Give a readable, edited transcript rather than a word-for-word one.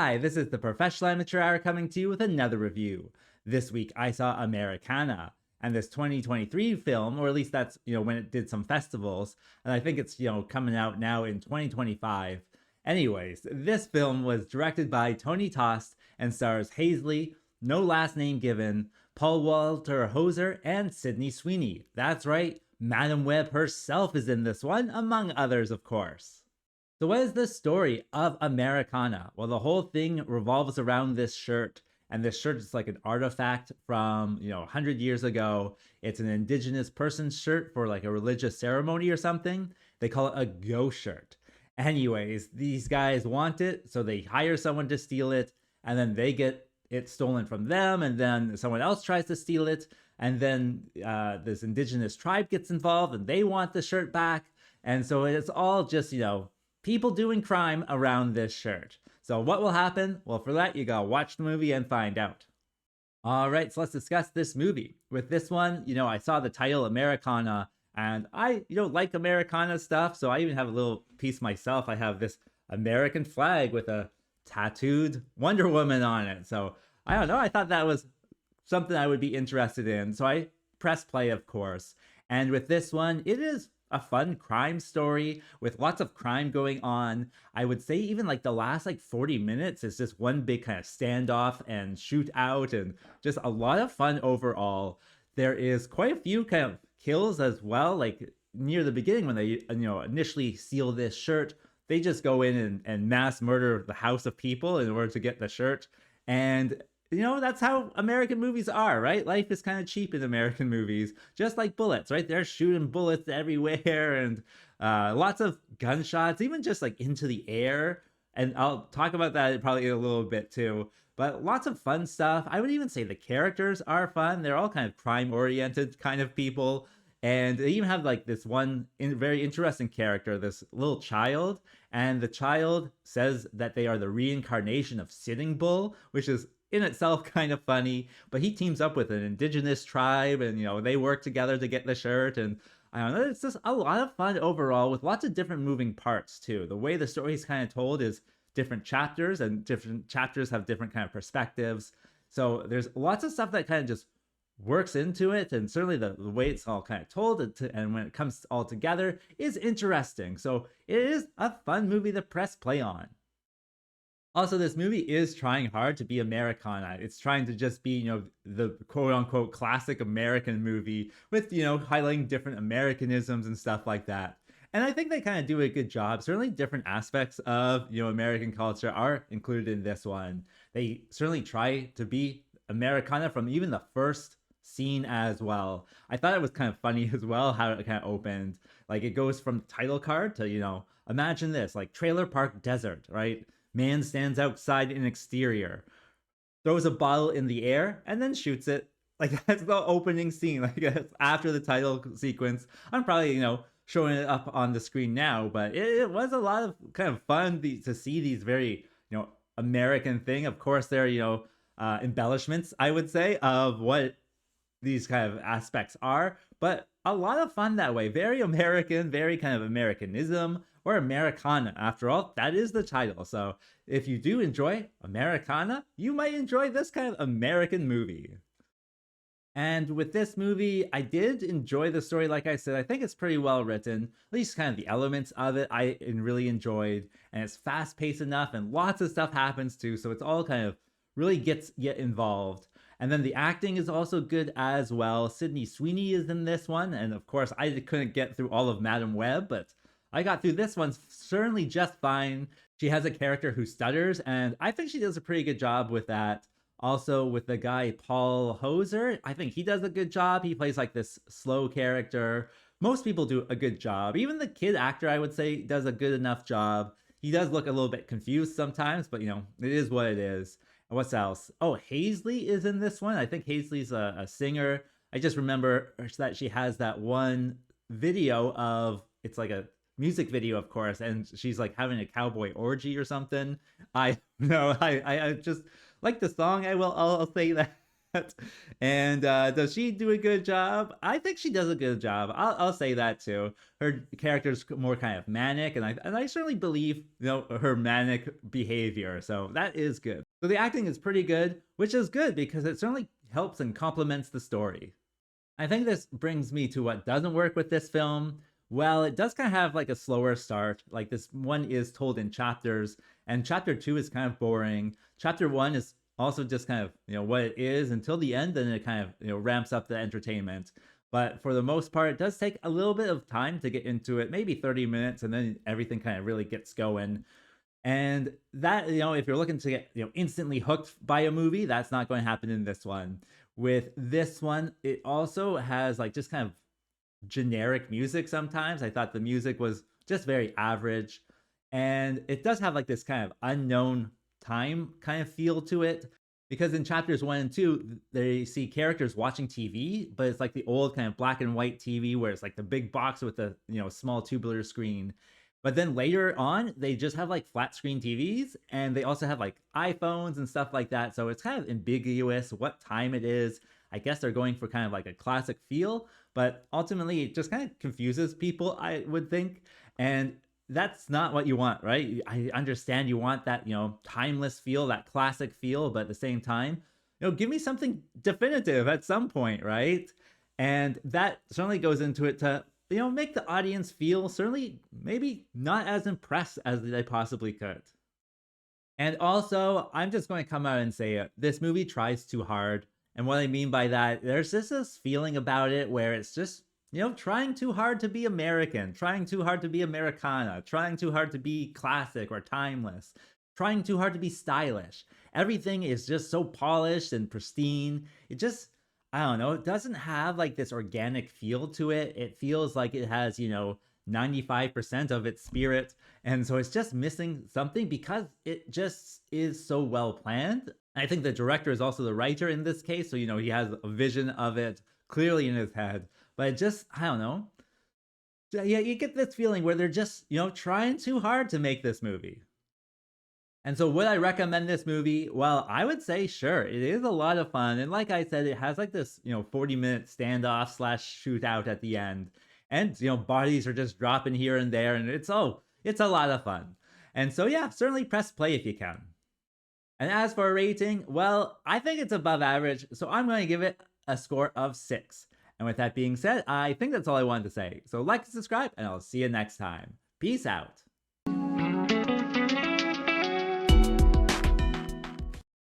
Hi, this is the Professional Amateur Hour coming to you with another review. This week I saw Americana, and this 2023 film, or at least that's, when it did some festivals, and I think it's, coming out now in 2025. Anyways, this film was directed by Tony Tost and stars Hazley, no last name given, Paul Walter Hauser, and Sydney Sweeney. That's right, Madam Web herself is in this one, among others, of course. So what is the story of Americana? Well, the whole thing revolves around this shirt. And this shirt is like an artifact from, 100 years ago. It's an indigenous person's shirt for like a religious ceremony or something. They call it a ghost shirt. Anyways, these guys want it, so they hire someone to steal it. And then they get it stolen from them. And then someone else tries to steal it. And then this indigenous tribe gets involved and they want the shirt back. And so it's all just, people doing crime around this shirt. So what will happen? Well, for that, you gotta watch the movie and find out. All right, so let's discuss this movie. With this one, I saw the title Americana, and I, like Americana stuff, so I even have a little piece myself. I have this American flag with a tattooed Wonder Woman on it. So I don't know, I thought that was something I would be interested in. So I pressed play, of course. And with this one, it is a fun crime story with lots of crime going on. I would say even like the last 40 minutes is just one big kind of standoff and shootout and just a lot of fun overall. There is quite a few kind of kills as well, like near the beginning when they initially steal this shirt. They just go in and mass murder the house of people in order to get the shirt. And that's how American movies are, right? Life is kind of cheap in American movies, just like bullets, right? They're shooting bullets everywhere and lots of gunshots, even just like into the air. And I'll talk about that probably in a little bit too. But lots of fun stuff. I would even say the characters are fun. They're all kind of crime-oriented kind of people. And they even have like this one very interesting character, this little child. And the child says that they are the reincarnation of Sitting Bull, which is in itself kind of funny, but he teams up with an indigenous tribe and they work together to get the shirt. And I don't know, it's just a lot of fun overall with lots of different moving parts too. The way the story is kind of told is different chapters, and different chapters have different kind of perspectives. So there's lots of stuff that kind of just works into it, and certainly the way it's all kind of told and when it comes all together is interesting. So it is a fun movie to press play on. Also, this movie is trying hard to be Americana. It's trying to just be, the quote-unquote classic American movie with, highlighting different Americanisms and stuff like that. And I think they kind of do a good job. Certainly different aspects of, American culture are included in this one. They certainly try to be Americana from even the first scene as well. I thought it was kind of funny as well how it kind of opened. Like, it goes from title card to, imagine this, like trailer park desert, right? Man stands outside an exterior, throws a bottle in the air, and then shoots it. Like, that's the opening scene. Like, after the title sequence. I'm probably, showing it up on the screen now, but it was a lot of kind of fun to see these very, American thing. Of course, there are, embellishments, I would say, of what these kind of aspects are, but a lot of fun that way. Very American, very kind of Americanism, or Americana. After all, that is the title. So if you do enjoy Americana, you might enjoy this kind of American movie. And with this movie, I did enjoy the story. Like I said, I think it's pretty well written. At least kind of the elements of it I really enjoyed. And it's fast paced enough and lots of stuff happens too. So it's all kind of really get involved. And then the acting is also good as well. Sydney Sweeney is in this one. And of course, I couldn't get through all of Madam Web, but I got through this one certainly just fine. She has a character who stutters, and I think she does a pretty good job with that. Also, with the guy Paul Hauser, I think he does a good job. He plays like this slow character. Most people do a good job. Even the kid actor, I would say, does a good enough job. He does look a little bit confused sometimes, but it is what it is. And what's else? Oh, Hazley is in this one. I think Hazley's a singer. I just remember that she has that one video of, it's like a music video, of course, and she's like having a cowboy orgy or something. I know, I just like the song. I'll say that. And does she do a good job? I think she does a good job. I'll say that too. Her character's more kind of manic, and I certainly believe, you know, her manic behavior. So that is good. So the acting is pretty good, which is good because it certainly helps and complements the story. I think this brings me to what doesn't work with this film. Well, it does kind of have like a slower start. Like this one is told in chapters, and chapter 2 is kind of boring. Chapter 1 is also just kind of, you know, what it is until the end, and it kind of, you know, ramps up the entertainment. But for the most part, it does take a little bit of time to get into it, maybe 30 minutes, and then everything kind of really gets going. And that, you know, if you're looking to get, you know, instantly hooked by a movie, that's not going to happen in this one. With this one, it also has like just kind of generic music sometimes. I thought the music was just very average. And it does have like this kind of unknown time kind of feel to it. Because in chapters 1 and 2, they see characters watching TV, but it's like the old kind of black and white TV where it's like the big box with the, you know, small tubular screen. But then later on, they just have like flat screen TVs, and they also have like iPhones and stuff like that. So it's kind of ambiguous what time it is. I guess they're going for kind of like a classic feel, but ultimately it just kind of confuses people, I would think. And that's not what you want, right? I understand you want that, you know, timeless feel, that classic feel, but at the same time, you know, give me something definitive at some point, right? And that certainly goes into it to, you know, make the audience feel certainly maybe not as impressed as they possibly could. And also, I'm just going to come out and say it. This movie tries too hard. And what I mean by that, there's just this feeling about it where it's just, you know, trying too hard to be American, trying too hard to be Americana, trying too hard to be classic or timeless, trying too hard to be stylish. Everything is just so polished and pristine. It just, I don't know, it doesn't have like this organic feel to it. It feels like it has, you know, 95% of its spirit. And so it's just missing something because it just is so well planned. I think the director is also the writer in this case. So, you know, he has a vision of it clearly in his head. But it just, I don't know. Yeah, you get this feeling where they're just, you know, trying too hard to make this movie. And so would I recommend this movie? Well, I would say sure. It is a lot of fun. And like I said, it has like this, you know, 40-minute standoff slash shootout at the end. And, you know, bodies are just dropping here and there. And it's a lot of fun. And so, yeah, certainly press play if you can. And as for a rating, well, I think it's above average. So I'm going to give it a score of 6. And with that being said, I think that's all I wanted to say. So like and subscribe, and I'll see you next time. Peace out.